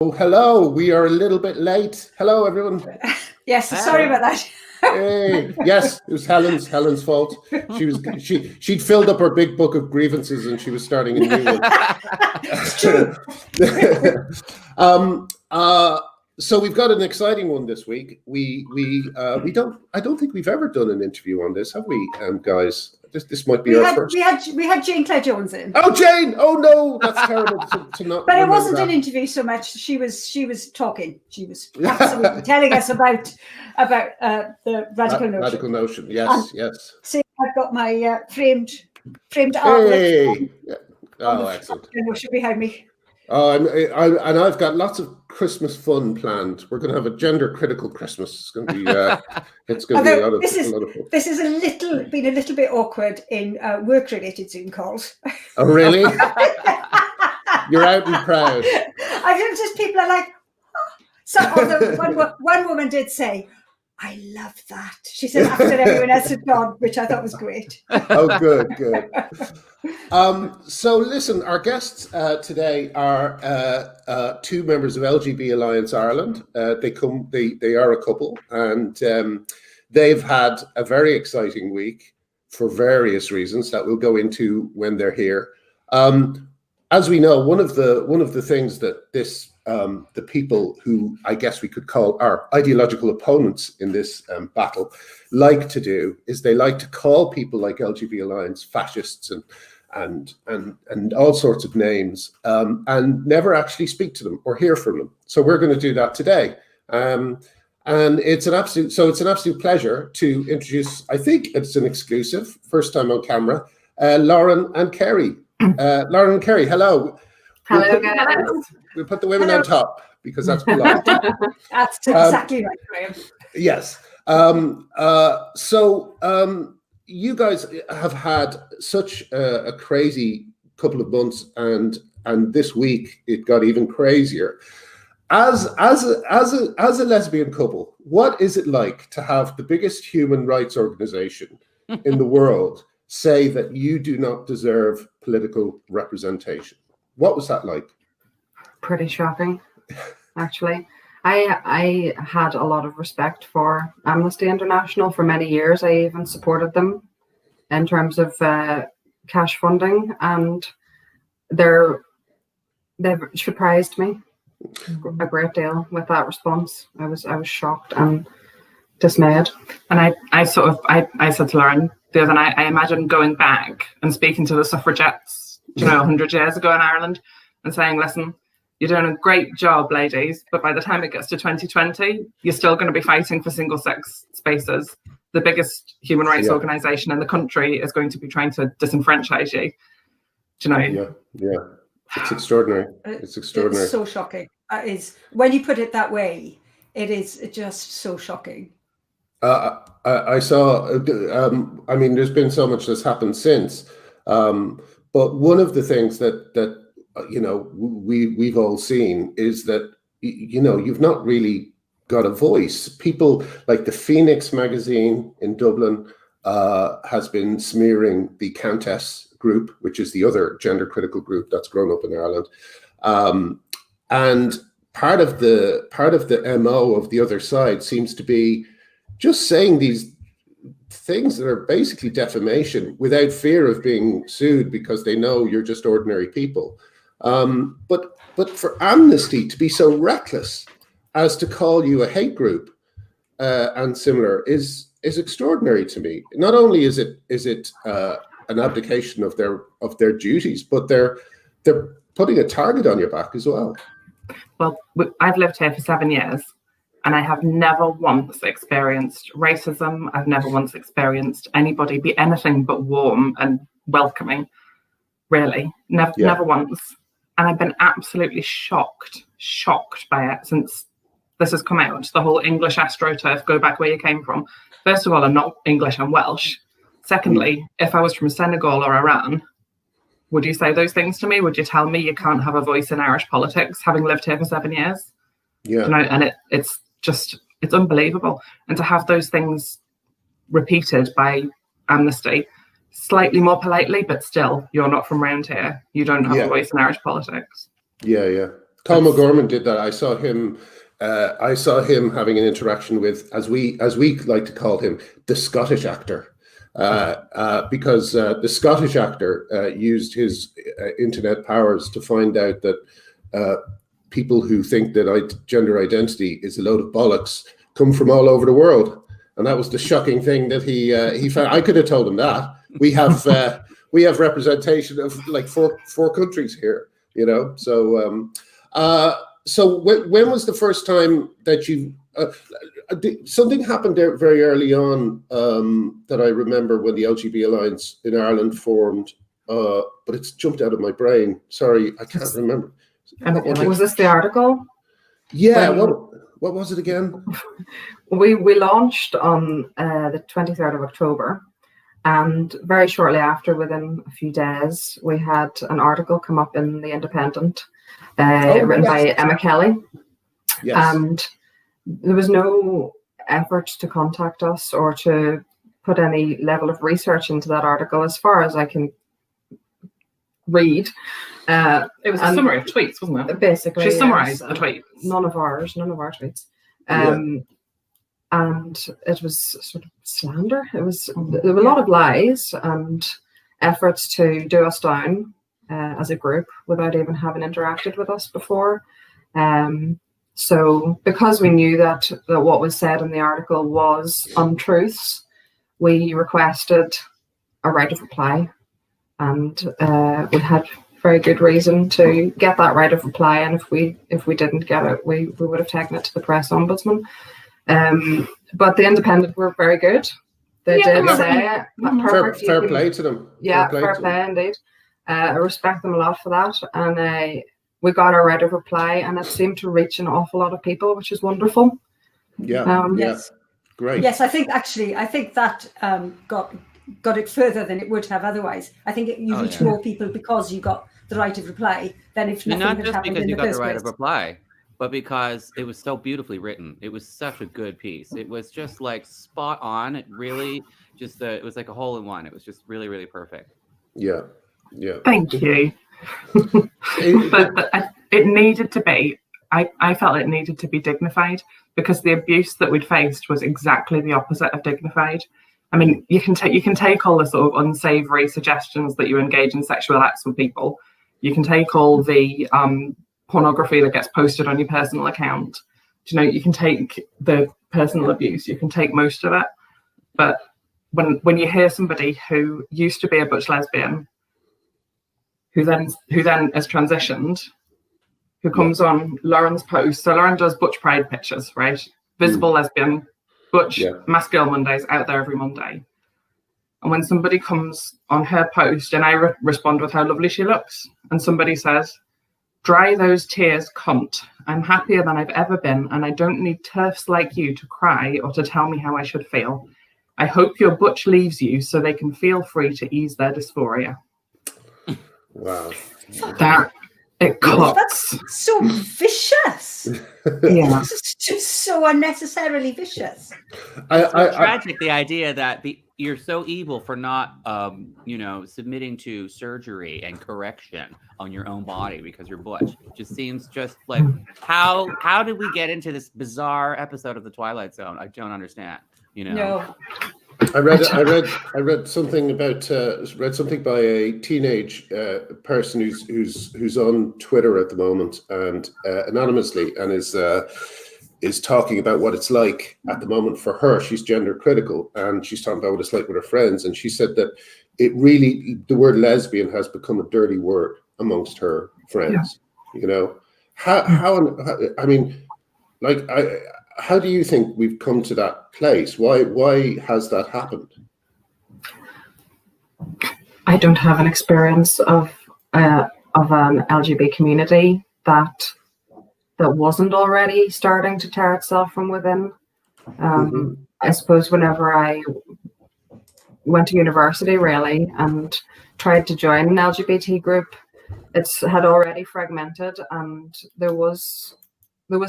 Oh, hello. We are a little bit late. Hello, everyone. Yes, sorry about that. Hey, yes, it was Helen's fault. She'd filled up her big book of grievances and she was starting a new one. It's true. So we've got an exciting one this week. I don't think we've ever done an interview on this, have we, guys? This might be our first. We had Jane Claire Jones in. Oh, Jane! Oh no, that's terrible to not. But it wasn't an interview so much. She was talking. She was absolutely telling us about the radical notion. Radical notion. Yes, yes. See, I've got my framed artwork. Hey. Oh, excellent. Notion behind me. Oh, and I've got lots of Christmas fun planned. We're going to have a gender-critical Christmas. It's going to be a lot of fun. This is been a little bit awkward in work-related Zoom calls. Oh, really? You're out and proud. I think just people are like, oh. So one woman did say, "I love that." She said after everyone else had gone, which I thought was great. Oh, good. So listen, our guests today are two members of LGB Alliance Ireland. They are a couple, and they've had a very exciting week for various reasons that we'll go into when they're here. As we know, one of the things that the people who I guess we could call our ideological opponents in this battle like to do is they like to call people like LGB Alliance fascists and all sorts of names and never actually speak to them or hear from them. So we're going to do that today. And it's an absolute pleasure to introduce, I think it's an exclusive, first time on camera, Lauren and Kerry. Lauren and Kerry, hello. Hello, guys. We'll put the women on top because that's polite. That's exactly right, Graham. Yes. You guys have had such a crazy couple of months, and this week it got even crazier. As a lesbian couple, what is it like to have the biggest human rights organization in the world say that you do not deserve political representation? What was that like? Pretty shocking, actually. I had a lot of respect for Amnesty International for many years. I even supported them in terms of cash funding, and they've surprised me a great deal with that response. I was shocked and dismayed. And I said to Lauren the other night, I imagine going back and speaking to the suffragettes, 100 years ago in Ireland, and saying, listen, you're doing a great job, ladies, but by the time it gets to 2020, you're still going to be fighting for single-sex spaces. The biggest human rights organisation in the country is going to be trying to disenfranchise you. Do you know? Yeah. It's extraordinary. It's extraordinary. It's so shocking. When you put it that way, it is just so shocking. I saw. I mean, there's been so much that's happened since, but one of the things that we've all seen is that you've not really got a voice. People like the Phoenix magazine in Dublin has been smearing the Countess group, which is the other gender critical group that's grown up in Ireland, and part of the MO of the other side seems to be just saying these things that are basically defamation without fear of being sued because they know you're just ordinary people. But for Amnesty to be so reckless as to call you a hate group and similar is extraordinary to me. Not only is it an abdication of their duties, but they're putting a target on your back as well. Well, I've lived here for 7 years, and I have never once experienced racism. I've never once experienced anybody be anything but warm and welcoming. Really, never once. And I've been absolutely shocked by it since this has come out. The whole English AstroTurf, go back where you came from. First of all, I'm not English, I'm Welsh. Secondly, if I was from Senegal or Iran, would you say those things to me? Would you tell me you can't have a voice in Irish politics, having lived here for 7 years? Yeah. And it's unbelievable. And to have those things repeated by Amnesty, slightly more politely, but still, you're not from round here. You don't have a voice in Irish politics. Yeah. Tom O'Gorman did that. I saw him having an interaction with, as we like to call him, the Scottish actor, because the Scottish actor used his internet powers to find out that people who think that gender identity is a load of bollocks come from all over the world, and that was the shocking thing that he found. I could have told him that we have representation of like four countries here, you know. So so when was the first time that you something happened there very early on that I remember when the LGB Alliance in Ireland formed, but it's jumped out of my brain. Sorry, I can't remember. Was this the article? Yeah. What was it again? We launched on the 23rd of October, and very shortly after, within a few days, we had an article come up in The Independent, written by Emma Kelly. Yes. And there was no effort to contact us or to put any level of research into that article, as far as I can read. It was a summary of tweets, wasn't it? Basically, she summarised the tweets. None of our tweets. And it was sort of slander. There were a lot of lies and efforts to do us down as a group without even having interacted with us before. So because we knew that what was said in the article was untruths, we requested a right of reply, and we had very good reason to get that right of reply. And if we didn't get it, we would have taken it to the press ombudsman. But the Independent were very good. They did say fair play to them. Yeah, fair play indeed. I respect them a lot for that. And we got our right of reply, and it seemed to reach an awful lot of people, which is wonderful. Yeah. Yes. Great. Yes, I think that got it further than it would have otherwise. I think you reach more people because you got the right of reply than if nothing had happened in the first place. Not just because you got the right of reply, but because it was so beautifully written. It was such a good piece. It was just like spot on. It really just it was like a hole in one. It was just really, really perfect. Yeah. Thank you. but it needed to be. I felt it needed to be dignified, because the abuse that we'd faced was exactly the opposite of dignified. I mean, you can take all the sort of unsavory suggestions that you engage in sexual acts with people. You can take all the pornography that gets posted on your personal account. You know, you can take the personal abuse. You can take most of it. But when you hear somebody who used to be a butch lesbian, who then has transitioned, who comes on Lauren's post. So Lauren does butch pride pictures, right? Visible lesbian, butch, Mass Girl Mondays, out there every Monday. And when somebody comes on her post, and I respond with how lovely she looks, and somebody says, "Dry those tears, cunt. I'm happier than I've ever been, and I don't need turfs like you to cry or to tell me how I should feel. I hope your butch leaves you so they can feel free to ease their dysphoria." Wow. It cuts. That's so vicious. Yeah. It's just so unnecessarily vicious. It's tragic, the idea that you're so evil for not, submitting to surgery and correction on your own body because you're butch. It just seems just like, how did we get into this bizarre episode of The Twilight Zone? I don't understand. No. I read something about by a teenage person who's on Twitter at the moment, and anonymously, and is talking about what it's like at the moment for her. She's gender critical, and she's talking about what it's like with her friends, and she said that the word lesbian has become a dirty word amongst her friends. Yeah. You know, how do you think we've come to that place? Why has that happened? I don't have an experience of an LGBT community that wasn't already starting to tear itself from within. I suppose whenever I went to university, really, and tried to join an LGBT group, it had already fragmented, and there was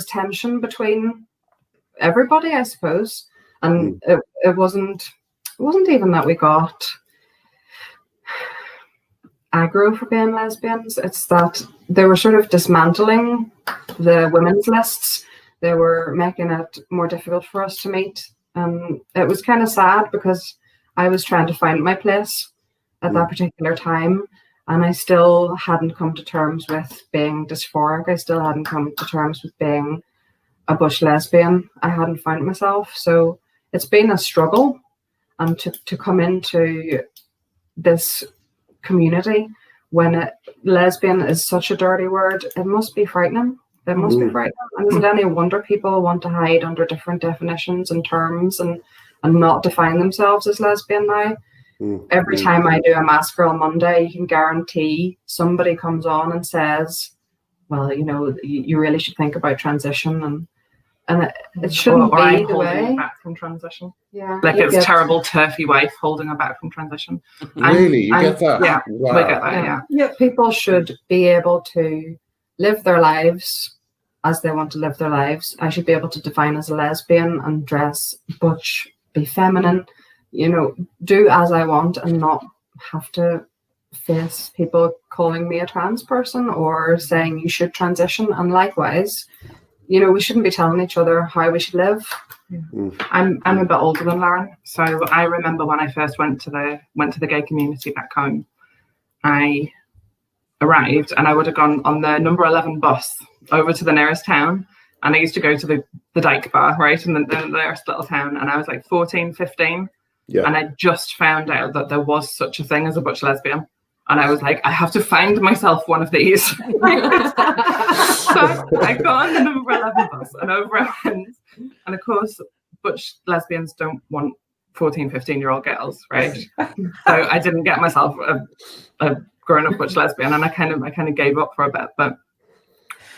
tension between everybody, I suppose. And it wasn't even that we got aggro for being lesbians. It's that they were sort of dismantling the women's lists. They were making it more difficult for us to meet. It was kind of sad because I was trying to find my place at that particular time, and I still hadn't come to terms with being dysphoric. I still hadn't come to terms with being a butch lesbian. I hadn't found myself. So it's been a struggle, and to come into this community when lesbian is such a dirty word, it must be frightening. It must be frightening. And is it any wonder people want to hide under different definitions and terms and not define themselves as lesbian now? Every time I do a Mask Girl Monday, you can guarantee somebody comes on and says, well, you know, you really should think about transition, and it shouldn't or be I'm the holding way. her back from transition. Yeah, Like you it's get- terrible turfy wife holding her back from transition. Really? You get that? Yeah, Wow. we get that, yeah. People should be able to live their lives as they want to live their lives. I should be able to define as a lesbian and dress butch, be feminine, you know, do as I want and not have to face people calling me a trans person or saying you should transition. And likewise, you know, we shouldn't be telling each other how we should live. I'm a bit older than Lauren, so I remember when I first went to the gay community back home. I arrived and I would have gone on the number 11 bus over to the nearest town, and I used to go to the Dyke Bar, right, in the nearest little town, and I was like 14, 15, and I just found out that there was such a thing as a butch lesbian, and I was like, I have to find myself one of these. So I got on the number 11 bus and over I went, and of course butch lesbians don't want 14, 15-year-old girls, right? So I didn't get myself a grown-up butch lesbian, and I kind of gave up for a bit. But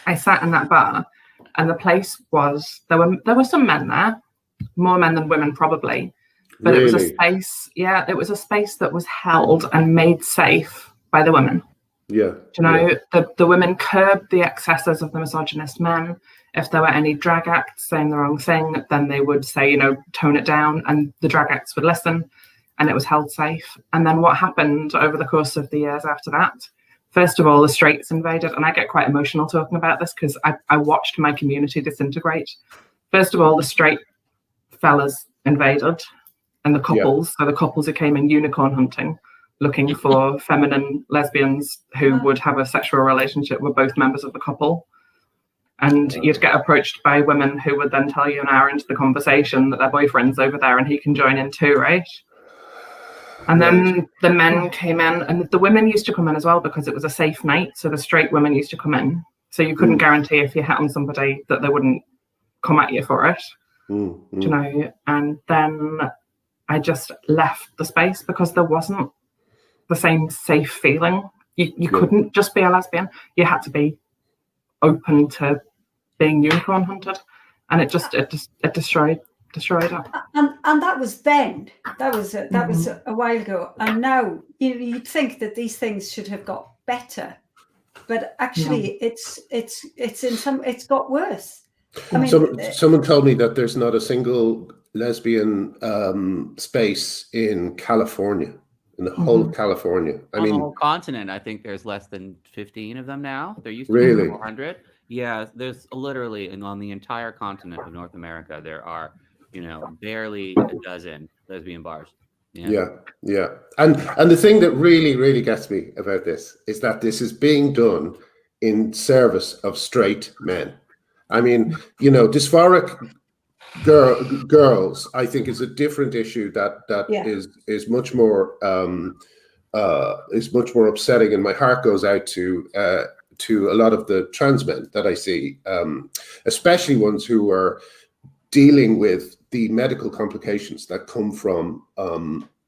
I sat in that bar, and the place was there were some men there, more men than women probably, but Really? It was a space. Yeah, it was a space that was held and made safe by the women. Yeah. You know, the women curbed the excesses of the misogynist men. If there were any drag acts saying the wrong thing, then they would say, you know, tone it down, and the drag acts would listen, and it was held safe. And then what happened over the course of the years after that? First of all, the straights invaded, and I get quite emotional talking about this because I watched my community disintegrate. First of all, the straight fellas invaded, and the couples, so the couples who came in unicorn hunting, looking for feminine lesbians who would have a sexual relationship with both members of the couple. And you'd get approached by women who would then tell you an hour into the conversation that their boyfriend's over there and he can join in too, right? And then the men came in, and the women used to come in as well because it was a safe night. So the straight women used to come in. So you couldn't guarantee if you hit on somebody that they wouldn't come at you for it. You know, and then I just left the space because there wasn't the same safe feeling. You couldn't just be a lesbian. You had to be open to being unicorn hunted, and it destroyed it. And that was then. That was a while ago. And now you'd think that these things should have got better, but actually it's got worse. I mean, someone told me that there's not a single lesbian space in California, in the whole of California. I mean, the whole continent, I think there's less than 15 of them now. There used to Really? be 400. Yeah, there's literally, and on the entire continent of North America, there are, you know, barely a dozen lesbian bars. Yeah. And the thing that really gets me about this is that this is being done in service of straight men. I mean, you know, dysphoric girls, I think, is a different issue that is much more upsetting, and my heart goes out to a lot of the trans men that I see, especially ones who are dealing with the medical complications that come from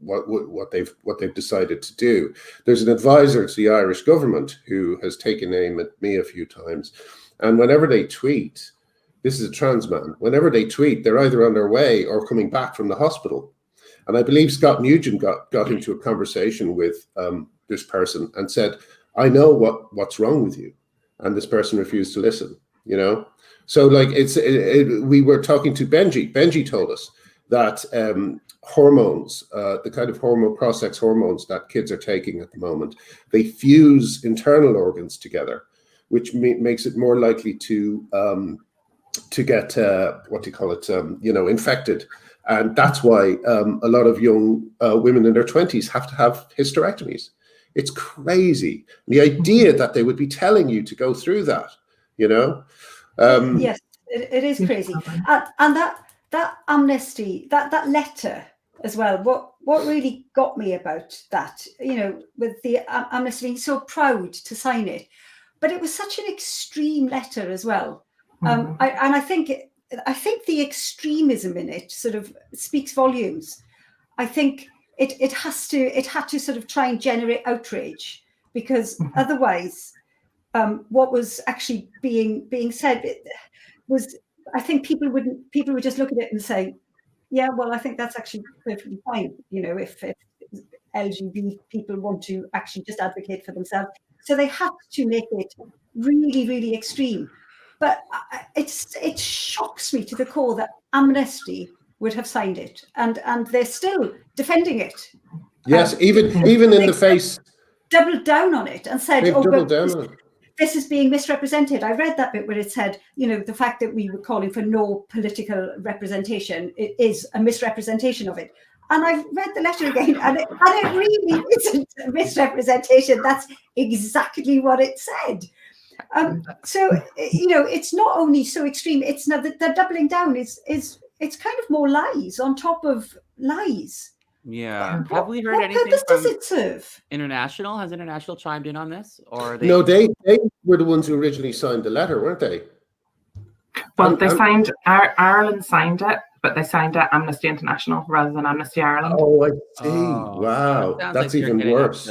what they've decided to do. There's an advisor to the Irish government who has taken aim at me a few times, and whenever they tweet, this is a trans man, whenever they tweet, they're either on their way or coming back from the hospital. And I believe Scott Nugent got into a conversation with this person and said, I know what's wrong with you. And this person refused to listen, you know? So like we were talking to Benji. Benji told us that hormones, the kind of cross-sex hormones that kids are taking at the moment, they fuse internal organs together, which makes it more likely to get infected. And that's why a lot of young women in their 20s have to have hysterectomies. It's crazy. The idea that they would be telling you to go through that, Yes, it is crazy. And that Amnesty, that letter as well, what really got me about that, with the Amnesty being so proud to sign it, but it was such an extreme letter as well. I think the extremism in it sort of speaks volumes. I think it had to sort of try and generate outrage, because otherwise, what was actually being said was, I think people would just look at it and say, yeah, well, I think that's actually perfectly fine. If LGBT people want to actually just advocate for themselves, so they had to make it really, really extreme. But it shocks me to the core that Amnesty would have signed it, and they're still defending it. Yes, even in the face. Doubled down on it and said, This is being misrepresented. I read that bit where it said, the fact that we were calling for no political representation, it is a misrepresentation of it. And I've read the letter again, and it really isn't a misrepresentation. That's exactly what it said. So it's not only so extreme. It's now that the doubling down is it's kind of more lies on top of lies. Yeah. Have we heard anything purpose from does it serve? International? Has International chimed in on this? Or they... No, they were the ones who originally signed the letter, weren't they? Well, Ireland signed it, but they signed it Amnesty International rather than Amnesty Ireland. Oh, I see. Wow, that's like even worse.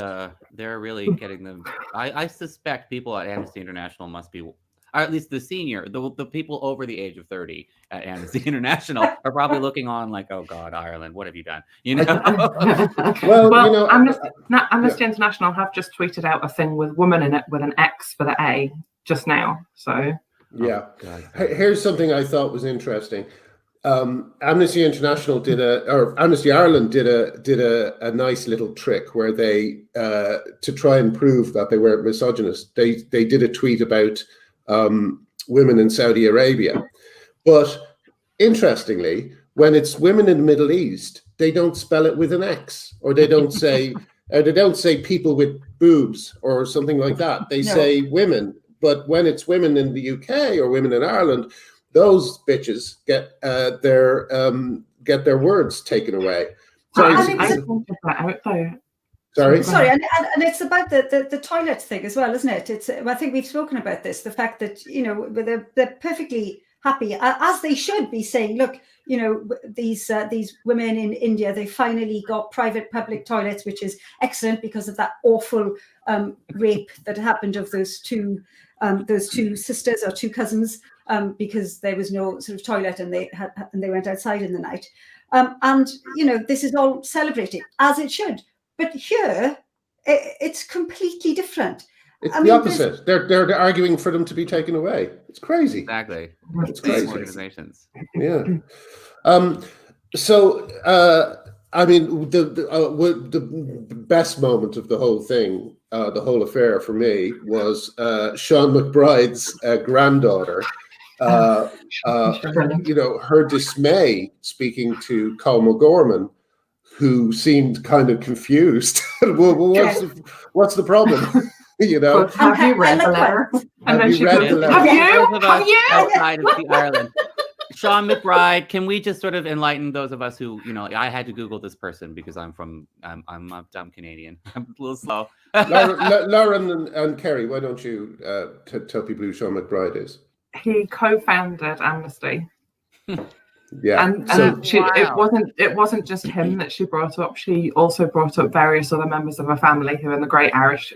They're really getting them. I suspect people at Amnesty International must be, or at least the people over the age of 30 at Amnesty International are probably looking on like, oh God, Ireland, what have you done? Well, Amnesty International have just tweeted out a thing with woman in it with an X for the A just now. So yeah, here's something I thought was interesting. Amnesty International Amnesty Ireland did a nice little trick where they to try and prove that they weren't misogynist. They did a tweet about women in Saudi Arabia, but interestingly, when it's women in the Middle East, they don't spell it with an X, or they don't say people with boobs or something like that. They say women. But when it's women in the UK or women in Ireland, those bitches get their words taken away. Sorry, I pointed that out though. Sorry, and it's about the toilet thing as well, isn't it? I think we've spoken about this. The fact that they're perfectly happy, as they should be, saying, look, these women in India, they finally got private public toilets, which is excellent because of that awful rape that happened of those two sisters or two cousins, because there was no sort of toilet and they went outside in the night. And this is all celebrated as it should. But here, it's completely different. It's the opposite. They're arguing for them to be taken away. It's crazy. Exactly. It's crazy. Organizations. Yeah. I mean, the best moment of the whole thing, the whole affair for me, was Sean MacBride's granddaughter. Her dismay speaking to Colm O'Gorman, who seemed kind of confused. What's the problem? Have you read the letter? Have you read the letter? Have you? Outside of the Ireland. Sean MacBride, can we just sort of enlighten those of us who, I had to Google this person because I'm a dumb Canadian. I'm a little slow. Lauren and Kerry, why don't you tell people who Sean MacBride is? He co-founded Amnesty. Yeah, and it wasn't just him that she brought up. She also brought up various other members of her family who are in the great Irish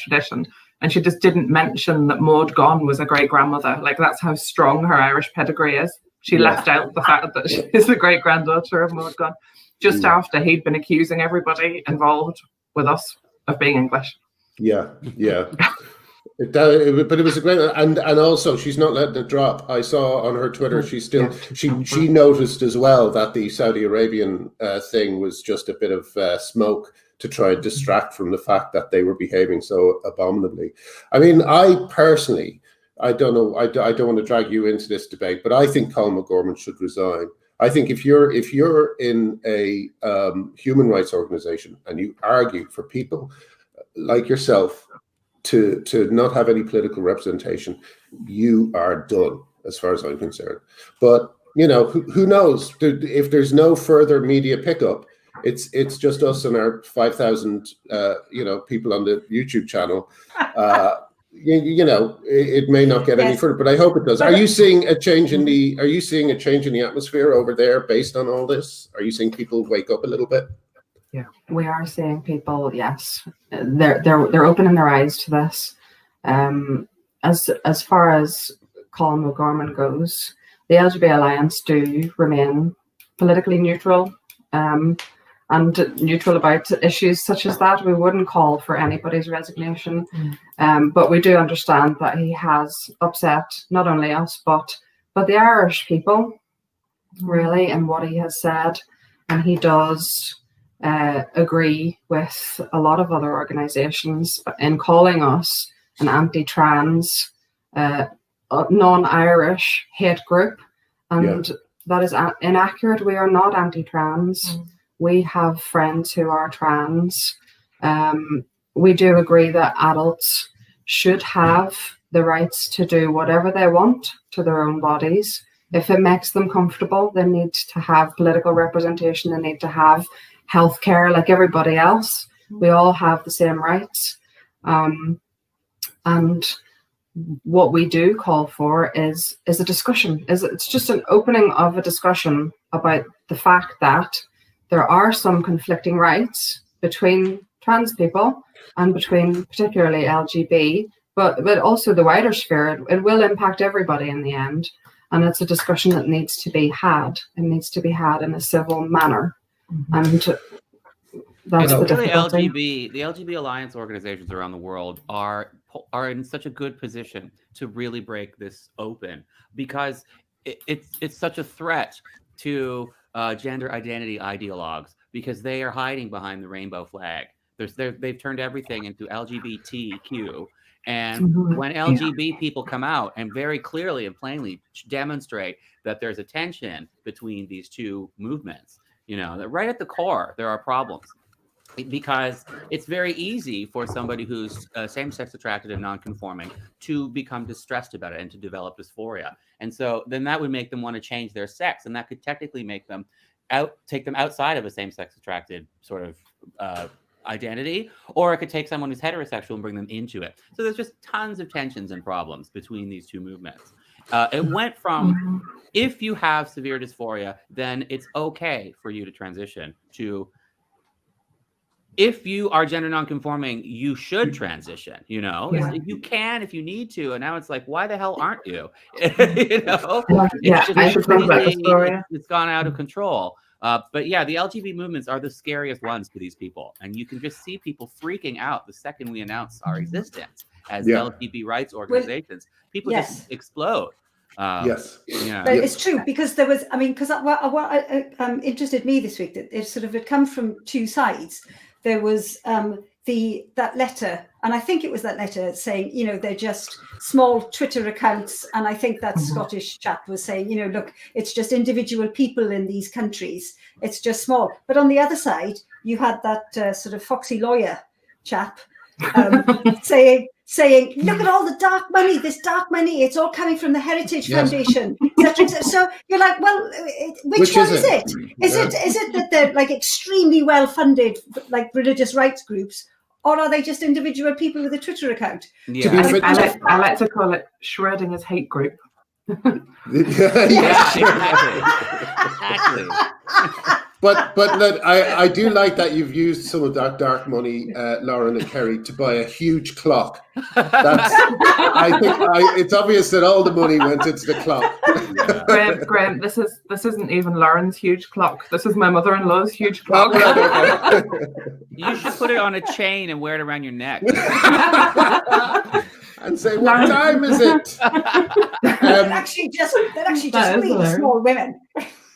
tradition. And she just didn't mention that Maud Gonne was a great grandmother. Like, that's how strong her Irish pedigree is. She left out the fact that she is the great granddaughter of Maud Gonne just after he'd been accusing everybody involved with us of being English. Yeah. But it was a great, and also she's not letting it drop. I saw on her Twitter she noticed as well that the Saudi Arabian thing was just a bit of smoke to try and distract from the fact that they were behaving so abominably. I mean, I personally, I don't know, I don't want to drag you into this debate, but I think Colm O'Gorman should resign. I think if you're in a human rights organization and you argue for people like yourself to not have any political representation, you are done, as far as I'm concerned. But you know, who knows? If there's no further media pickup, it's just us and our 5,000 people on the YouTube channel. You know, it may not get any further, but I hope it does. Are you seeing a change in the atmosphere over there based on all this? Are you seeing people wake up a little bit? Yeah, we are seeing people. Yes, they're opening their eyes to this. As far as Colm O'Gorman goes, the LGBT Alliance do remain politically neutral, and neutral about issues such as that. We wouldn't call for anybody's resignation, but we do understand that he has upset not only us but the Irish people, really, in what he has said, and he does agree with a lot of other organisations in calling us an anti-trans, non-Irish hate group, and that is inaccurate. We are not anti-trans. We have friends who are trans. We do agree that adults should have the rights to do whatever they want to their own bodies. If it makes them comfortable, they need to have political representation. They need to have healthcare like everybody else. We all have the same rights. And what we do call for is a discussion. It's just an opening of a discussion about the fact that there are some conflicting rights between trans people and between particularly LGB, but also the wider sphere. It will impact everybody in the end. And it's a discussion that needs to be had. It needs to be had in a civil manner. And that's the difficulty. The LGBT Alliance organizations around the world are in such a good position to really break this open, because it's such a threat to gender identity ideologues, because they are hiding behind the rainbow flag. They've turned everything into LGBTQ. And when LGBT people come out and very clearly and plainly demonstrate that there's a tension between these two movements, you know, that right at the core, there are problems. Because it's very easy for somebody who's same-sex attracted and non-conforming to become distressed about it and to develop dysphoria. And so then that would make them want to change their sex, and that could technically make them take them outside of a same-sex attracted sort of identity, or it could take someone who's heterosexual and bring them into it. So there's just tons of tensions and problems between these two movements. It went from, if you have severe dysphoria, then it's okay for you to transition, to if you are gender nonconforming, you should transition, you know, you can if you need to. And now it's like, why the hell aren't you? You know, it's gone out of control. But yeah, the LGBT movements are the scariest ones to these people. And you can just see people freaking out the second we announce our existence as LGBT rights organizations. People just explode. Yes. Yeah. But it's true, because there was, I mean, because what interested me this week, that it sort of had come from two sides. There was that letter, and I think it was that letter saying, you know, they're just small Twitter accounts, and I think that Scottish chap was saying, you know, look, it's just individual people in these countries, it's just small. But on the other side, you had that sort of foxy lawyer chap saying, look at all the dark money, it's all coming from the Heritage Foundation. So you're like, well, which one is it? Is it that they're like extremely well funded, like religious rights groups, or are they just individual people with a Twitter account? Yeah. I like to call it Schrodinger's hate group. Exactly. But look, I do like that you've used some of that dark money, Lauren and Kerry, to buy a huge clock. I think it's obvious that all the money went into the clock. Graham, this isn't even Lauren's huge clock. This is my mother-in-law's huge clock. You should put it on a chain and wear it around your neck. and say, "What time is it?" That actually just really small women.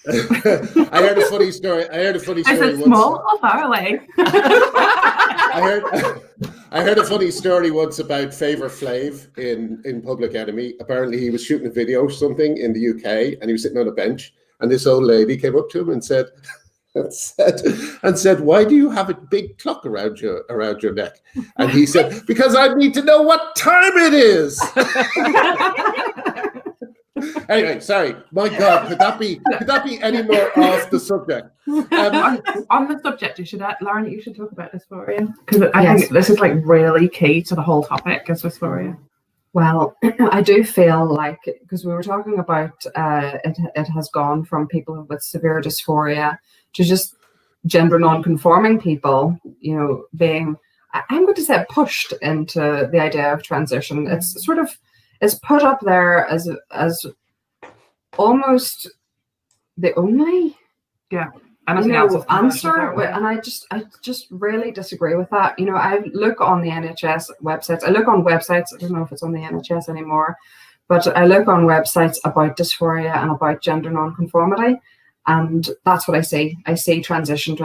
I heard a funny story. Is once. it small or far away? I heard a funny story once about Favour Flav in Public Enemy. Apparently, he was shooting a video or something in the UK, and he was sitting on a bench, and this old lady came up to him and said, "Why do you have a big clock around your neck?" And he said, "Because I need to know what time it is." Anyway, sorry. My God, could that be any more off the subject? On the subject, Lauren, you should talk about dysphoria, because I think this is like really key to the whole topic is dysphoria. Well, I do feel like, because we were talking about it has gone from people with severe dysphoria to just gender non-conforming people, being, I'm going to say, pushed into the idea of transition. It's sort of, it's put up there as almost the only answer, and I just really disagree with that. I look on the NHS websites. I look on websites. I don't know if it's on the NHS anymore, but I look on websites about dysphoria and about gender non-conformity, and that's what I see. I see transition,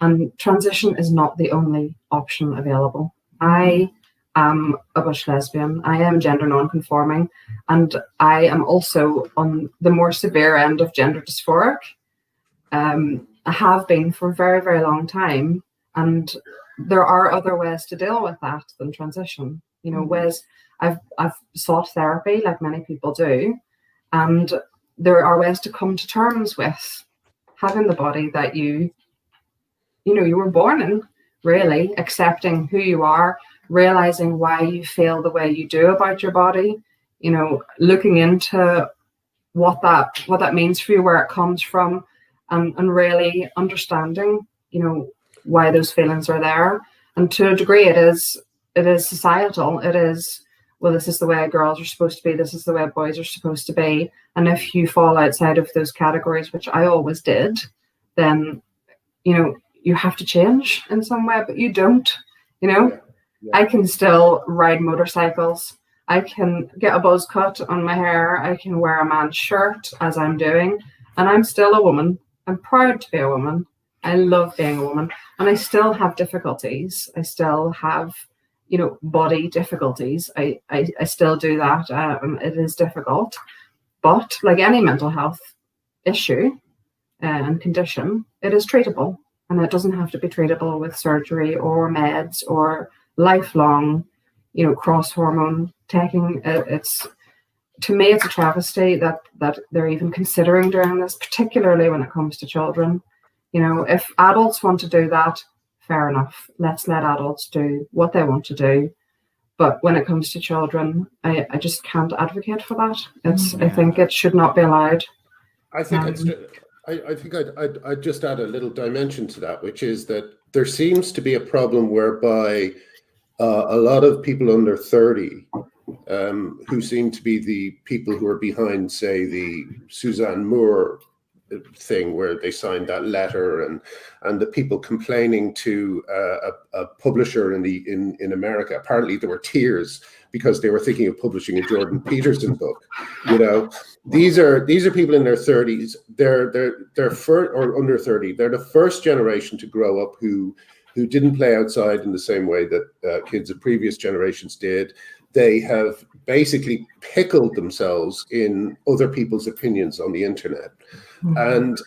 and transition is not the only option available. I am a bush lesbian. I am gender non-conforming, and I am also on the more severe end of gender dysphoric. I have been for a very, very long time, and there are other ways to deal with that than transition. Ways I've sought therapy, like many people do, and there are ways to come to terms with having the body that you were born in, really accepting who you are, realizing why you feel the way you do about your body, looking into what that means for you, where it comes from, and really understanding, why those feelings are there. And to a degree, it is societal. It is, well, this is the way girls are supposed to be. This is the way boys are supposed to be. And if you fall outside of those categories, which I always did, then, you have to change in some way, but you don't, Yeah. I can still ride motorcycles. I can get a buzz cut on my hair. I can wear a man's shirt, as I'm doing, and I'm still a woman. I'm proud to be a woman. I love being a woman, and I still have difficulties. I still have, body difficulties. I still do that. It is difficult, but like any mental health issue and condition, it is treatable, and it doesn't have to be treatable with surgery or meds or lifelong, cross hormone taking. To me, it's a travesty that they're even considering doing this, particularly when it comes to children. If adults want to do that, fair enough. Let's let adults do what they want to do. But when it comes to children, I just can't advocate for that. I think it should not be allowed. I think I'd just add a little dimension to that, which is that there seems to be a problem whereby a lot of people under 30 who seem to be the people who are behind, say, the Suzanne Moore thing where they signed that letter, and the people complaining to a publisher in America. Apparently there were tears because they were thinking of publishing a Jordan Peterson book. These are people in their 30s. They're or under 30. They're the first generation to grow up who didn't play outside in the same way that kids of previous generations did. They have basically pickled themselves in other people's opinions on the internet, and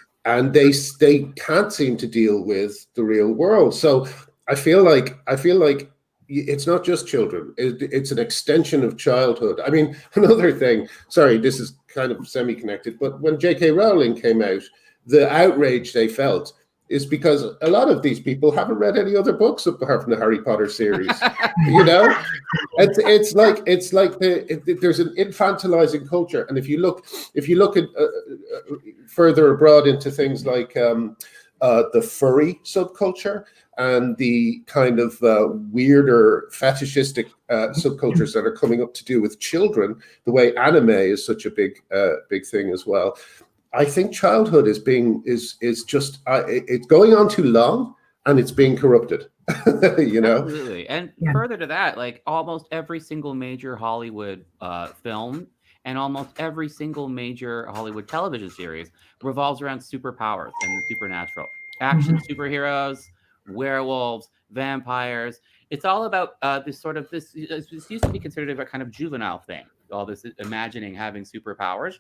they can't seem to deal with the real world. So I feel like it's not just children; it's an extension of childhood. I mean, another thing. Sorry, this is kind of semi-connected, but when J.K. Rowling came out, the outrage they felt is because a lot of these people haven't read any other books apart from the Harry Potter series. It's like there's an infantilizing culture, and if you look at further abroad into things like the furry subculture and the kind of weirder fetishistic subcultures that are coming up to do with children, the way anime is such a big thing as well. I think childhood is just it's going on too long, and it's being corrupted. You know? Absolutely. And Yeah. further to that, like almost every single major Hollywood film and almost every single major Hollywood television series revolves around superpowers and the supernatural. Action superheroes, werewolves, vampires. It's all about this used to be considered a kind of juvenile thing. All this imagining having superpowers.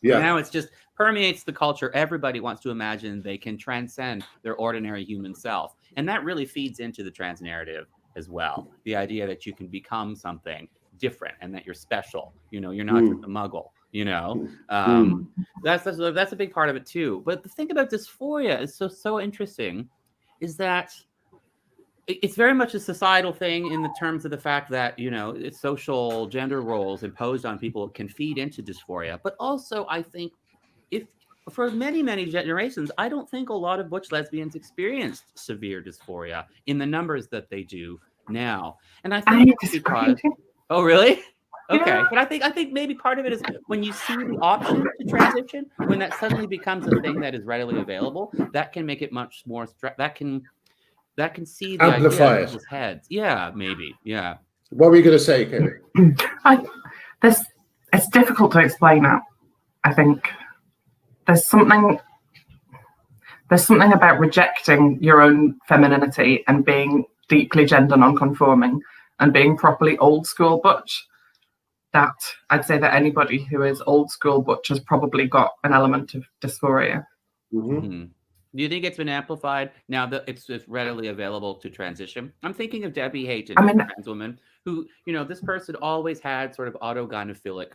Yeah. Now it's just permeates the culture. Everybody wants to imagine they can transcend their ordinary human self. And that really feeds into the trans narrative as well. The idea that you can become something different and that you're special. You know, you're not just a muggle, you know. That's a big part of it too. But the thing about dysphoria is so interesting is that it's very much a societal thing in the terms of the fact that, you know, it's social gender roles imposed on people can feed into dysphoria. But also, I think if for many, many generations, I don't think a lot of butch lesbians experienced severe dysphoria in the numbers that they do now. And I think it's because, oh, really? Okay. Yeah. But I think maybe part of it is when you see the option to transition, when that suddenly becomes a thing that is readily available, that can make it much more, that can see the Amplify idea in it. people's heads. Yeah, maybe. Yeah. What were you going to say, Katie? It's difficult to explain it. I think there's something about rejecting your own femininity and being deeply gender non-conforming and being properly old school butch, that I'd say that anybody who is old school butch has probably got an element of dysphoria. Do you think it's been amplified now that it's readily available to transition? I'm thinking of Debbie Hayton, a trans woman who, you know, this person always had sort of autogynephilic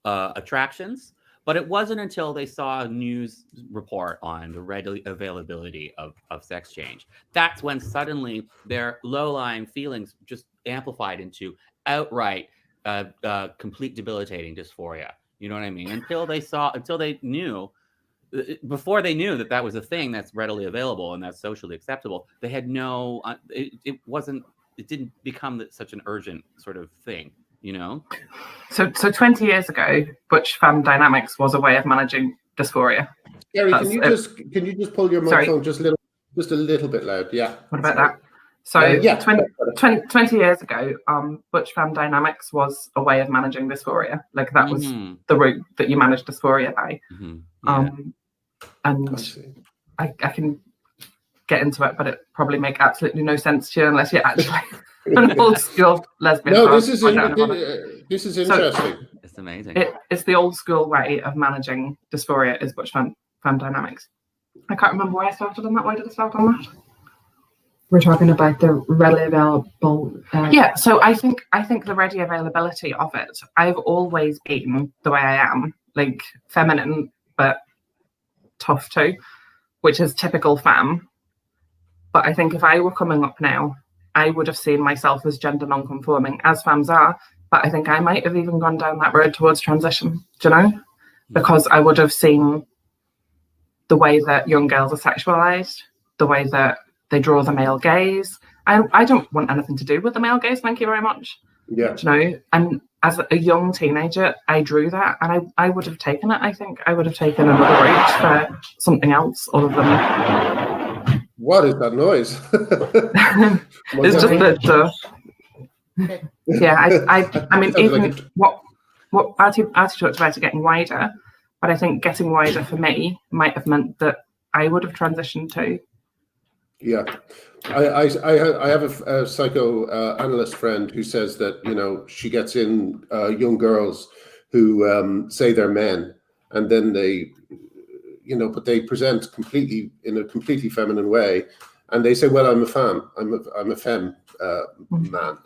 attractions, but it wasn't until they saw a news report on the readily availability of sex change. That's when suddenly their low-lying feelings just amplified into outright, complete debilitating dysphoria. You know what I mean? Until they knew. Before they knew that that was a thing that's readily available and that's socially acceptable, they had no, it didn't become such an urgent sort of thing, you know? So 20 years ago, butch femme dynamics was a way of managing dysphoria. Gary, can you just pull your microphone just a little bit loud? Yeah. What about that? So 20 years ago, butch femme dynamics was a way of managing dysphoria. Like that was the route that you managed dysphoria by. And I can get into it, but it probably make absolutely no sense to you unless you're actually an old school lesbian. No, this is interesting. So, it's amazing. It's the old school way of managing dysphoria is butch femme dynamics. I can't remember where I started on that. Why did I start on that? We're talking about the readily available. Yeah, so I think the ready availability of it. I've always been the way I am, like feminine but tough too, which is typical femme. But I think if I were coming up now, I would have seen myself as gender non-conforming, as femmes are. But I think I might have even gone down that road towards transition, do you know? Because I would have seen the way that young girls are sexualized, the way that they draw the male gaze. I don't want anything to do with the male gaze, thank you very much. Yeah. Do you know? And as a young teenager, I drew that and I would have taken it. I think I would have taken another route for something else other than... What is that noise? It's just that... yeah, I mean, even what Artie talked about it getting wider, but I think getting wider for me might have meant that I would have transitioned too. Yeah, I have a psychoanalyst friend who says that, you know, she gets in young girls who say they're men, and then they, you know, but they present in a completely feminine way, and they say, "Well, I'm a femme. I'm a femme man,"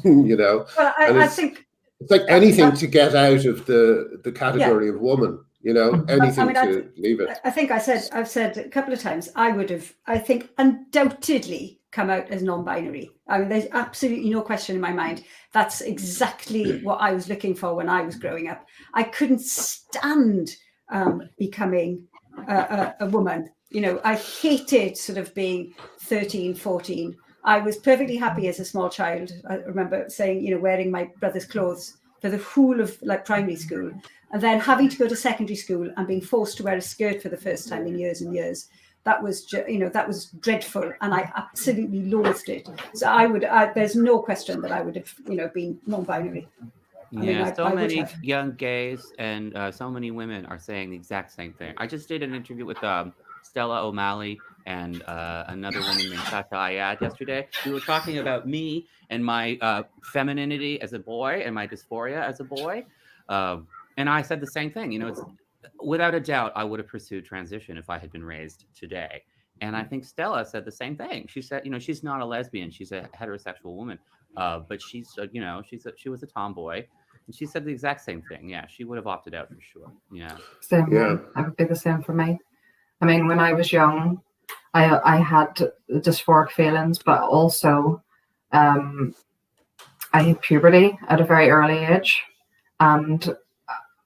you know. Well, I think it's like anything to get out of the category of woman. You know, anything to leave it. I've said a couple of times, I would have, I think, undoubtedly come out as non-binary. I mean, there's absolutely no question in my mind. That's exactly what I was looking for when I was growing up. I couldn't stand becoming a woman. You know, I hated sort of being 13, 14. I was perfectly happy as a small child. I remember saying, you know, wearing my brother's clothes for the whole of like primary school, and then having to go to secondary school and being forced to wear a skirt for the first time in years and years. that was that was dreadful, and I absolutely loathed it. So there's no question that I would have been non-binary. Yeah, so many young gays and so many women are saying the exact same thing. I just did an interview with Stella O'Malley and another woman named Sasha Ayad yesterday. We were talking about me and my femininity as a boy and my dysphoria as a boy. And I said the same thing. It's without a doubt, I would have pursued transition if I had been raised today. And I think Stella said the same thing. She said, she's not a lesbian. She's a heterosexual woman. But she was a tomboy. And she said the exact same thing. Yeah, she would have opted out for sure. Yeah. Same. Yeah. That would be the same for me. I mean, when I was young, I had dysphoric feelings, but also I had puberty at a very early age. And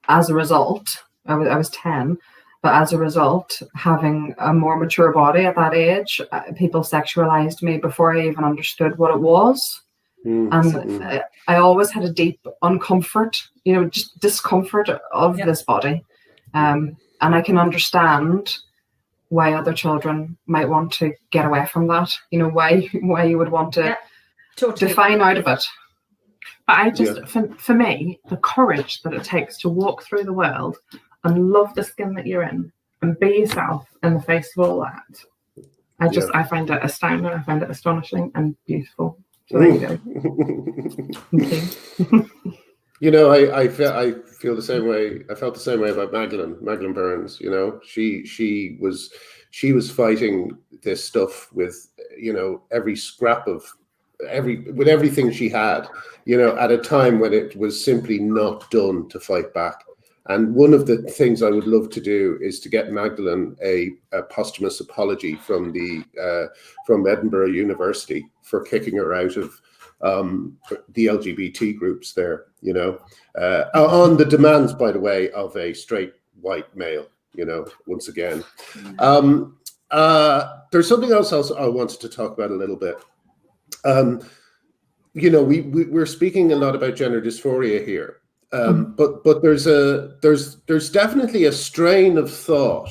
as a result, I was 10, but as a result, having a more mature body at that age, people sexualized me before I even understood what it was. And I always had a deep uncomfort, just discomfort of this body. And I can understand why other children might want to get away from that, why you would want to define out of it. But I just, for me, the courage that it takes to walk through the world and love the skin that you're in and be yourself in the face of all that, I find it astounding. I find it astonishing and beautiful. So there you go. I feel the same way. I felt the same way about Magdalene Burns. She was fighting this stuff with every scrap of with everything she had. At a time when it was simply not done to fight back. And one of the things I would love to do is to get Magdalene a posthumous apology from Edinburgh University for kicking her out of the LGBT groups there, on the demands, by the way, of a straight white male, once again. There's something else I wanted to talk about a little bit. We're speaking a lot about gender dysphoria here. But there's definitely a strain of thought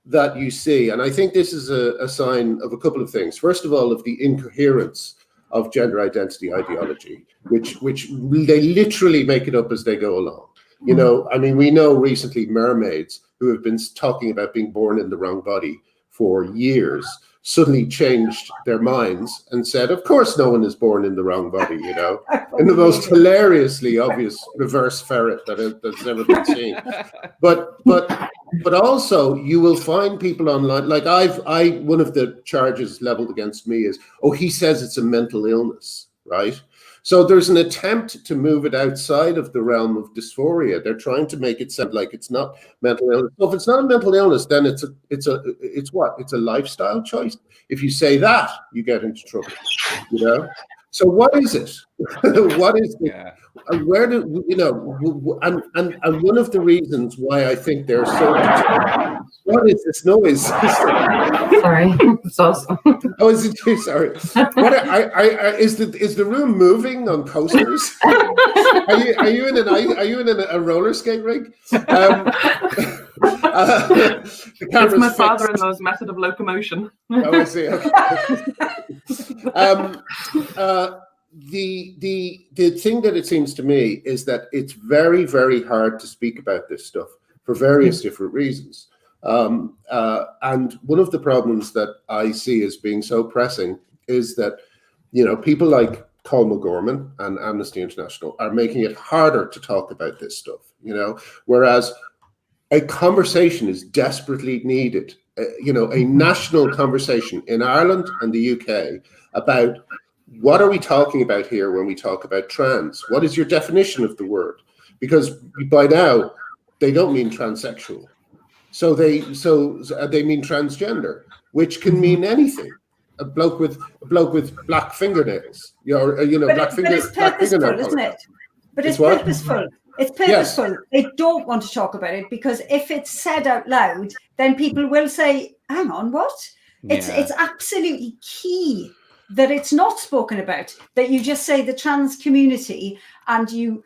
that you see, and I think this is a sign of a couple of things. First of all, of the incoherence of gender identity ideology, which they literally make it up as they go along. We know recently mermaids who have been talking about being born in the wrong body for years suddenly changed their minds and said, of course no one is born in the wrong body, in the most hilariously obvious reverse ferret that's ever been seen. But also you will find people online, like one of the charges leveled against me is, he says it's a mental illness, right? So there's an attempt to move it outside of the realm of dysphoria. They're trying to make it sound like it's not mental illness. So if it's not a mental illness, then it's what? It's a lifestyle choice. If you say that, you get into trouble. So what is it? What is it? Yeah. Where do and one of the reasons why I think they're so. What is this noise? Sorry, it's awesome. Oh, is it you? Sorry. What is the room moving on coasters? Are you in a roller skate rig? It's my father-in-law's method of locomotion. Oh, I see. Okay. The thing that it seems to me is that it's very, very hard to speak about this stuff for various different reasons. And one of the problems that I see as being so pressing is that, people like Colm O'Gorman and Amnesty International are making it harder to talk about this stuff, whereas a conversation is desperately needed, a national conversation in Ireland and the UK about what are we talking about here when we talk about trans? What is your definition of the word? Because by now they don't mean transsexual. So they mean transgender, which can mean anything. A bloke with black fingernails, black fingernail, isn't it? But it's purposeful. It's purposeful. Yes. They don't want to talk about it because if it's said out loud, then people will say, "Hang on, what?" It's absolutely key that it's not spoken about. That you just say the trans community, and you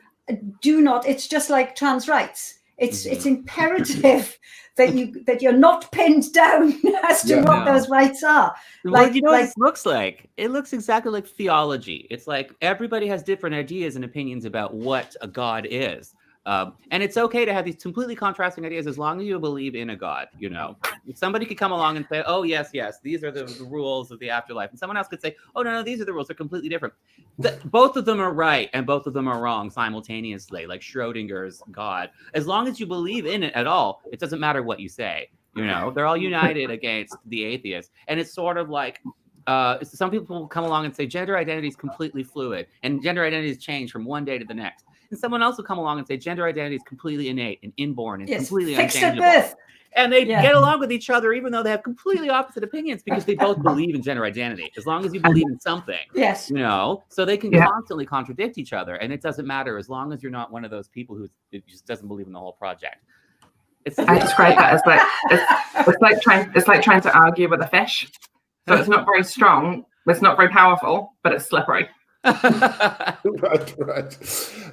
do not. It's just like trans rights. It's imperative that you're not pinned down as to what those rights are. Well, you know what this looks like? It looks exactly like theology. It's like everybody has different ideas and opinions about what a God is. And it's okay to have these completely contrasting ideas as long as you believe in a God, you know. If somebody could come along and say, oh, yes, these are the rules of the afterlife. And someone else could say, oh, no, these are the rules. They're completely different. Both of them are right and both of them are wrong simultaneously, like Schrodinger's God. As long as you believe in it at all, it doesn't matter what you say. You know, they're all united against the atheists. And it's sort of like, some people will come along and say gender identity is completely fluid and gender identities change from one day to the next. And someone else will come along and say gender identity is completely innate and inborn and completely unchangeable. And they get along with each other even though they have completely opposite opinions because they both believe in gender identity. As long as you believe in something, you know, so they can constantly contradict each other. And it doesn't matter as long as you're not one of those people who just doesn't believe in the whole project. I describe that as like it's like trying to argue with a fish. So it's not very strong, it's not very powerful, but it's slippery. Right.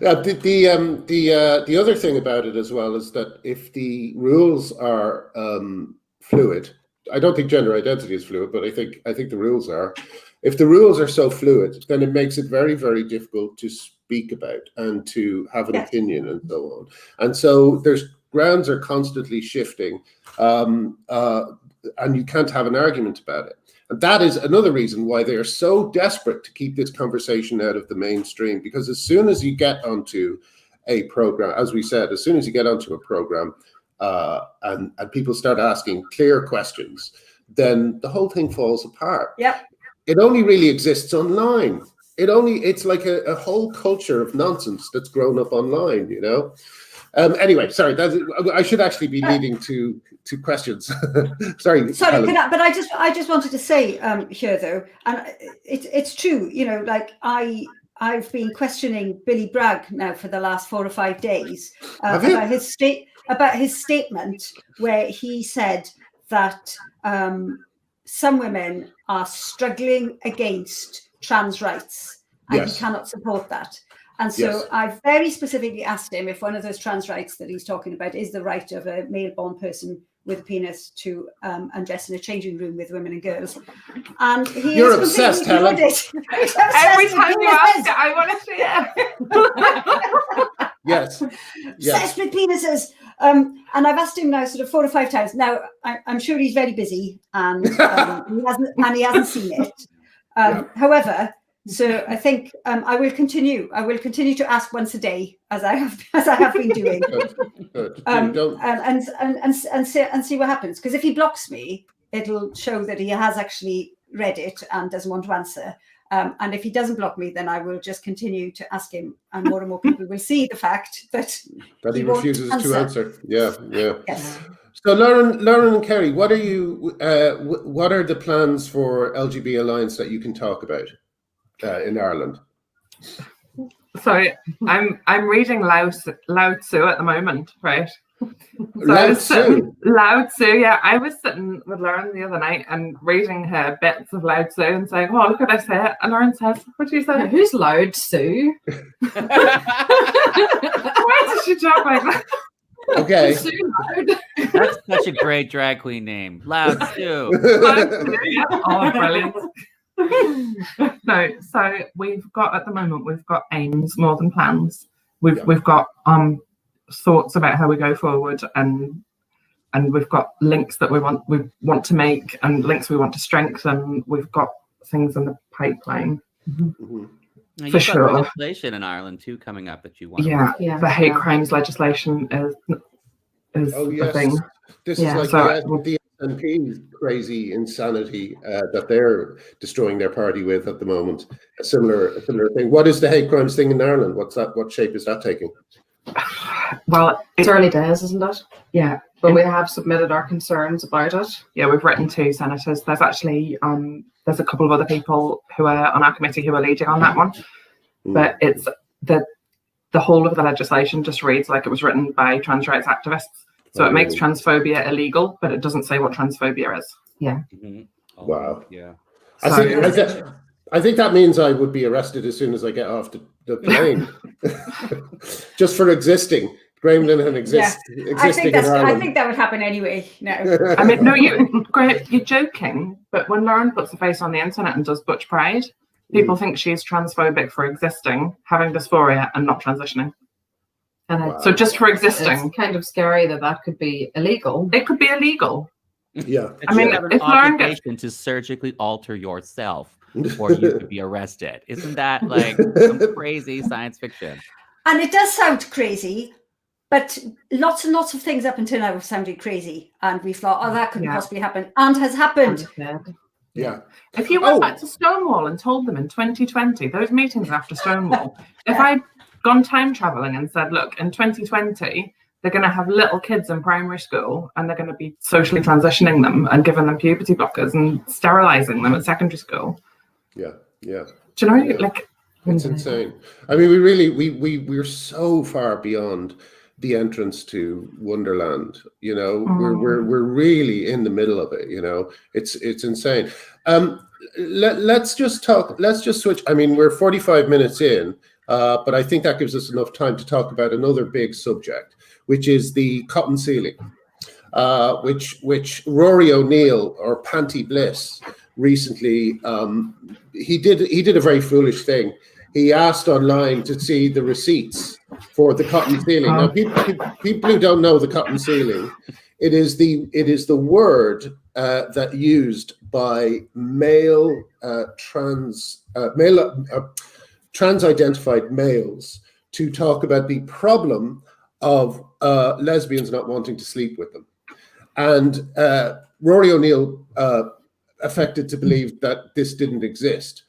The other thing about it as well is that if the rules are fluid, I don't think gender identity is fluid, but I think the rules are. If the rules are so fluid, then it makes it very, very difficult to speak about and to have an opinion and so on. And so grounds are constantly shifting, and you can't have an argument about it. And that is another reason why they are so desperate to keep this conversation out of the mainstream, because as soon as you get onto a program, as we said, as soon as you get onto a program and people start asking clear questions, then the whole thing falls apart. It only really exists online. It's like a whole culture of nonsense that's grown up online, you know. Anyway, sorry, I should actually be leading to questions. Sorry, but I just wanted to say here though, and it's true, you know, like I've been questioning Billy Bragg now for the last 4 or 5 days about his statement where he said that some women are struggling against trans rights and he cannot support that. And so I very specifically asked him if one of those trans rights that he's talking about is the right of a male-born person with a penis to undress in a changing room with women and girls. And you're obsessed, Helen. Every time you ask it, I want to see it. Yes. Obsessed with penises. And I've asked him now sort of 4 or 5 times. Now, I'm sure he's very busy and he hasn't seen it. However, so I think I will continue. I will continue to ask once a day, as I have been doing, and see what happens. Because if he blocks me, it'll show that he has actually read it and doesn't want to answer. And if he doesn't block me, then I will just continue to ask him, and more people will see the fact that he refuses to answer. Yeah. Yes. So, Lauren and Kerry, what are the plans for LGB Alliance that you can talk about in Ireland? So I'm reading Lao Tzu at the moment, right? Lao Tzu, yeah. I was sitting with Lauren the other night and reading her bits of Lao Tzu and saying, "Oh, look what I say." And Lauren says, "What do you say?" Who's Lao Tzu? Why does she talk like that? Okay. That's such a great drag queen name. Lao Tzu. Oh, brilliant. No, so we've got aims more than plans. We've got thoughts about how we go forward, and we've got links that we want to make and links we want to strengthen. We've got things in the pipeline. Mm-hmm. Now, for sure. Legislation in Ireland too coming up that you want. Yeah. The hate crimes legislation is a thing. This is like the SNP's crazy insanity that they're destroying their party with at the moment. A similar thing. What is the hate crimes thing in Ireland? What shape is that taking? Well, it's early days, isn't it? Yeah, but we have submitted our concerns about it. Yeah, we've written to senators. There's actually there's a couple of other people who are on our committee who are leading on that one. But it's the whole of the legislation just reads like it was written by trans rights activists. So it makes transphobia illegal, but it doesn't say what transphobia is. Yeah. Mm-hmm. Oh, wow. Yeah. I think that means I would be arrested as soon as I get off the plane, just for existing. Graham Linehan existing in Ireland. I think that would happen anyway. No, I mean, no, you're joking, but when Lauren puts a face on the internet and does Butch Pride, people think she's transphobic for existing, having dysphoria, and not transitioning. And so just for existing, it's kind of scary that could be illegal. It could be illegal. Yeah. I mean, have an if Lauren obligation to surgically alter yourself, or you could be arrested. Isn't that like some crazy science fiction? and it does sound crazy, but lots and lots of things up until now have sounded crazy, and we thought, oh, that couldn't possibly happen, and has happened. Yeah. If you went back to Stonewall and told them in 2020, those meetings after Stonewall, if I'd gone time traveling and said, look, in 2020, they're going to have little kids in primary school and they're going to be socially transitioning them and giving them puberty blockers and sterilizing them at secondary school. Yeah. Do you know, like, it's insane. I mean, we're so far beyond the entrance to Wonderland. You know, we're really in the middle of it. You know, it's insane. Let's just switch. I mean, we're 45 minutes in, but I think that gives us enough time to talk about another big subject, which is the cotton ceiling, which Rory O'Neill or Panty Bliss recently he did a very foolish thing. He asked online to see the receipts for the cotton ceiling. Now, people who don't know the cotton ceiling, it is the word that used by male trans-identified males to talk about the problem of lesbians not wanting to sleep with them. And Rory O'Neill affected to believe that this didn't exist.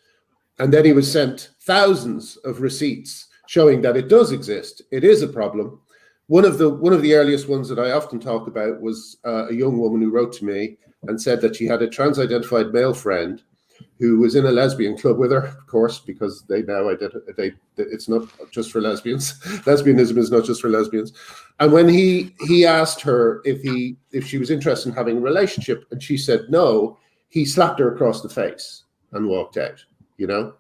And then he was sent thousands of receipts showing that it does exist. It is a problem. One of the earliest ones that I often talk about was a young woman who wrote to me and said that she had a trans-identified male friend who was in a lesbian club with her, of course, because it's not just for lesbians. Lesbianism is not just for lesbians. And when he asked her if she was interested in having a relationship, and she said no, he slapped her across the face and walked out. You know,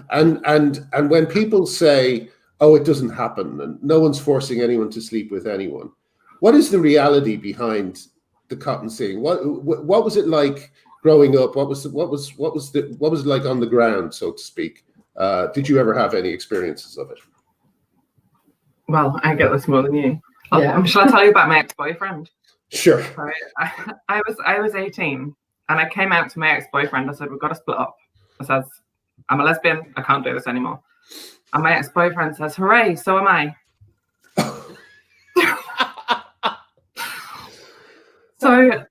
and when people say, "Oh, it doesn't happen," and no one's forcing anyone to sleep with anyone, what is the reality behind the cotton ceiling? What was it like growing up? What was it like on the ground, so to speak? Did you ever have any experiences of it? Well, I get this more than you. Shall I tell you about my ex-boyfriend? Sure. I was 18 and I came out to my ex-boyfriend. I said, "We've got to split up." I said, "I'm a lesbian. I can't do this anymore." And my ex-boyfriend says, "Hooray, so am I." So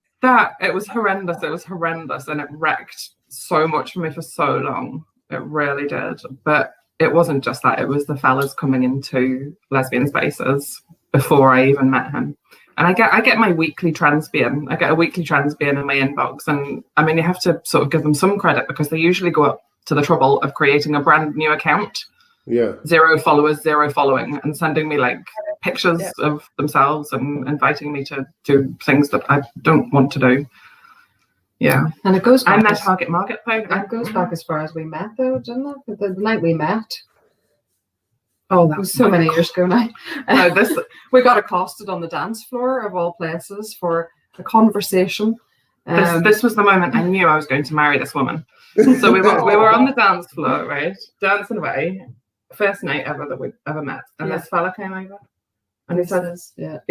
it was horrendous. It was horrendous, and it wrecked so much for me for so long. It really did. But it wasn't just that. It was the fellas coming into lesbian spaces before I even met him. And I get my weekly transbian. I get a weekly transbian in my inbox. And I mean, you have to sort of give them some credit because they usually go up to the trouble of creating a brand new account. Yeah. 0 followers, 0 following, and sending me like pictures of themselves and inviting me to do things that I don't want to do. Yeah. And it goes back. I'm their target market. It goes back as far as we met though, didn't it? The night we met. Oh, that was so many years ago now. We got accosted on the dance floor of all places for a conversation. This was the moment I knew I was going to marry this woman. So we were on the dance floor, right, dancing away. First night ever that we'd ever met, and this fella came over, and he says, "Here,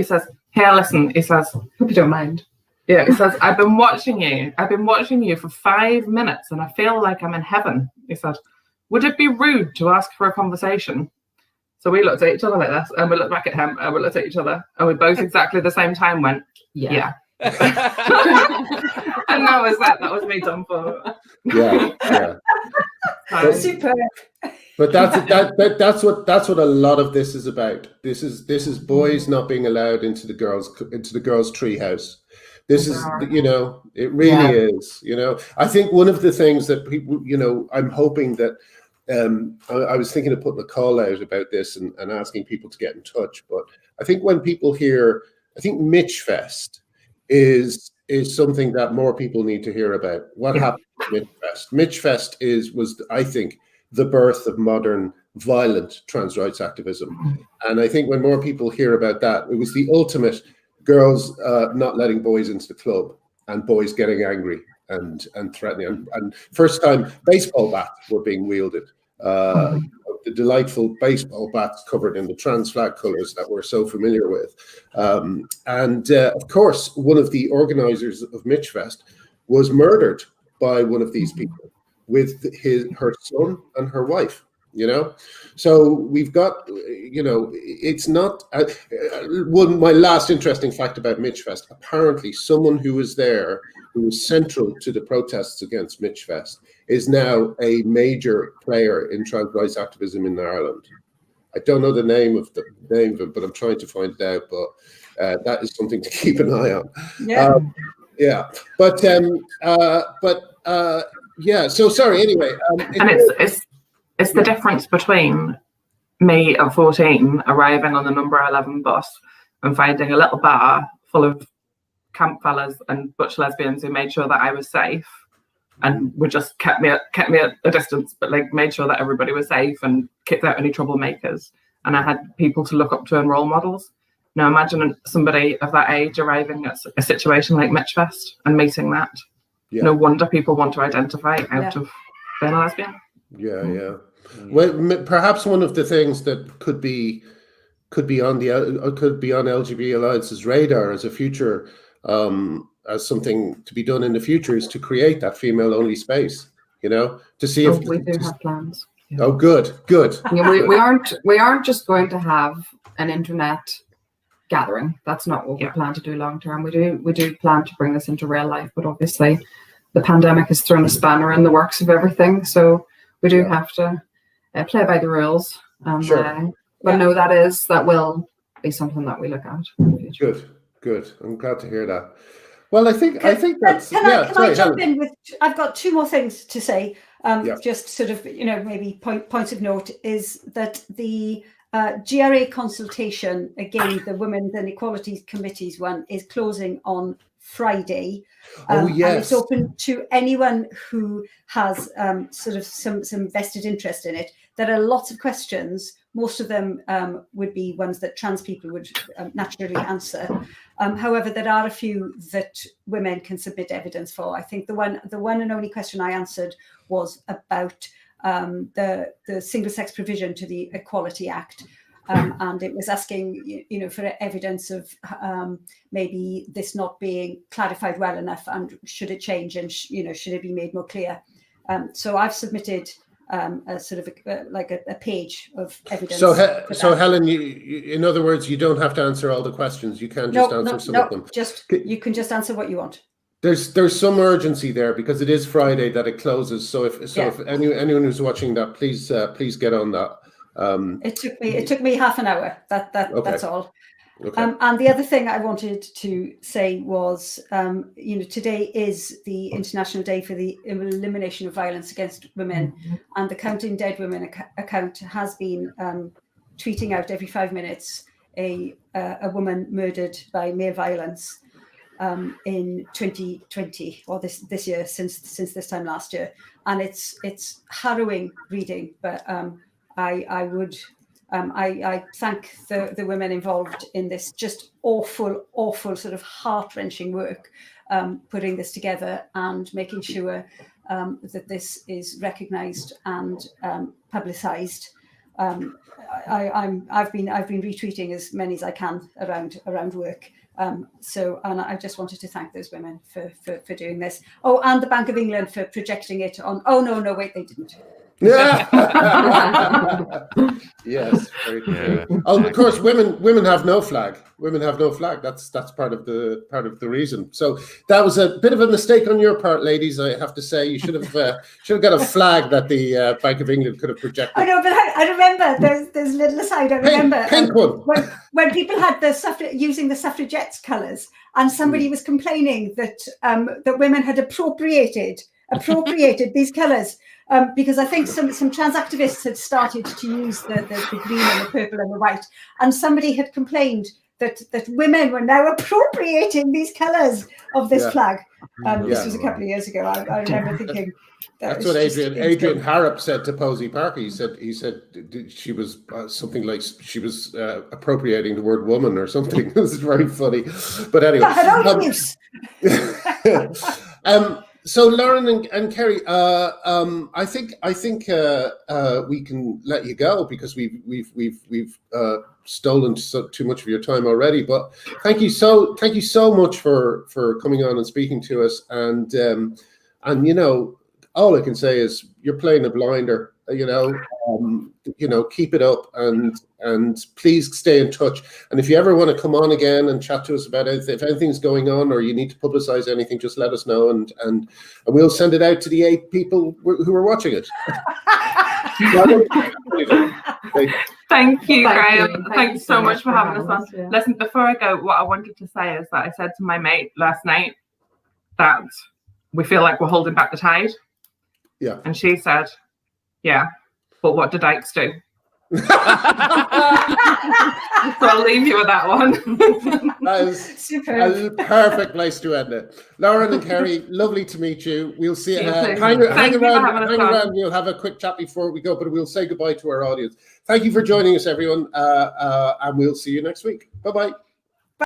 listen," he says, "Hope you don't mind." Yeah, he says, I've been watching you for 5 minutes, and I feel like I'm in heaven." He said, "Would it be rude to ask for a conversation?" So we looked at each other like this, and we looked back at him, and we looked at each other, and we both exactly the same time went, "Yeah." And that was it. That was me done for. Yeah. Super. But that's what a lot of this is about. This is boys not being allowed into the girls' treehouse. This is, it really is. I think one of the things that people, I'm hoping that I was thinking of putting a call out about this and asking people to get in touch. But I think when people hear, I think Michfest is something that more people need to hear about. What happened at Michfest? Michfest was, I think, the birth of modern violent trans rights activism. And I think when more people hear about that, it was the ultimate girls not letting boys into the club and boys getting angry and threatening. And first time baseball bats were being wielded. The delightful baseball bats covered in the trans flag colors that we're so familiar with. Of course, one of the organizers of Michfest was murdered by one of these people with her son and her wife, you know? So we've got, you know, it's not, my last interesting fact about Michfest, apparently someone who was there, who was central to the protests against Michfest, is now a major player in trans rights activism in Ireland. I don't know the name of it, but I'm trying to find it out. But that is something to keep an eye on. Yeah. Yeah. But yeah. So sorry. Anyway. And it's the difference between me at 14 arriving on the number 11 bus and finding a little bar full of camp fellas and butch lesbians who made sure that I was safe. And would just kept me at a distance, but like made sure that everybody was safe and kicked out any troublemakers. And I had people to look up to and role models. Now imagine somebody of that age arriving at a situation like Michfest and meeting that. Yeah. No wonder people want to identify out of being a lesbian. Yeah. Well, perhaps one of the things that could be on LGB Alliance's radar as a future. As something to be done in the future is to create that female-only space, you know, to see if we do have plans. Yeah. Oh, good. Yeah, we aren't just going to have an internet gathering. That's not what we plan to do long term. We do plan to bring this into real life, but obviously the pandemic has thrown a spanner in the works of everything. So we do have to play by the rules. But no, that will be something that we look at in the future. Good. I'm glad to hear that. Well, I think that's. Can I jump in with? I've got two more things to say. Just sort of, you know, maybe points of note is that the GRA consultation, again, the Women's and Equalities Committee's one, is closing on Friday. And it's open to anyone who has sort of some vested interest in it. There are lots of questions. Most of them would be ones that trans people would naturally answer. However, there are a few that women can submit evidence for. I think the one and only question I answered was about the single-sex provision to the Equality Act. And it was asking, you know, for evidence of maybe this not being clarified well enough, and should it change, and should it be made more clear? So I've submitted a sort of a page of evidence. So Helen, in other words, you don't have to answer all the questions. You can just answer some of them. You can just answer what you want. There's some urgency there because it is Friday that it closes. So if anyone who's watching that, please get on that. It took me half an hour. That's all. Okay. And the other thing I wanted to say was, today is the International Day for the Elimination of Violence Against Women, and the Counting Dead Women account has been tweeting out every 5 minutes a woman murdered by male violence in 2020 or this year since this time last year, and it's harrowing reading. But I thank the women involved in this just awful sort of heart-wrenching work, putting this together and making sure that this is recognised and publicised. I've been retweeting as many as I can around work. And I just wanted to thank those women for doing this. Oh, and the Bank of England for projecting it on. Oh no, wait, they didn't. Yes, very true. Yeah. Oh, of course, women have no flag. Women have no flag. That's part of the reason. So that was a bit of a mistake on your part, ladies. I have to say, you should have got a flag that the Bank of England could have projected. I know, but I remember there's a little aside. I remember pink one when people had using the suffragettes' colours, and somebody was complaining that women had appropriated these colours. Because I think some trans activists had started to use the green and the purple and the white, and somebody had complained that women were now appropriating these colours of this flag. This was a couple of years ago. I remember thinking that's what Adrian Harrop said to Posey Parker. He said she was something like she was appropriating the word woman or something. It was very funny. But anyway, so Lauren and Kerry, I think we can let you go because we've stolen too much of your time already. But thank you so much for coming on and speaking to us. And you know, all I can say is you're playing a blinder. You know, keep it up and please stay in touch. And if you ever want to come on again and chat to us about it, if anything's going on or you need to publicize anything, just let us know and we'll send it out to the 8 people who are watching it. Thank you, Graham. Thanks so much for having us on. Yeah. Listen, before I go, what I wanted to say is that I said to my mate last night that we feel like we're holding back the tide. Yeah. And she said, yeah, but what do dykes do? So I'll leave you with that one. That is a perfect place to end it. Lauren and Kerry, lovely to meet you. We'll see you. Hang around. We'll have a quick chat before we go, but we'll say goodbye to our audience. Thank you for joining us, everyone, and we'll see you next week. Bye-bye.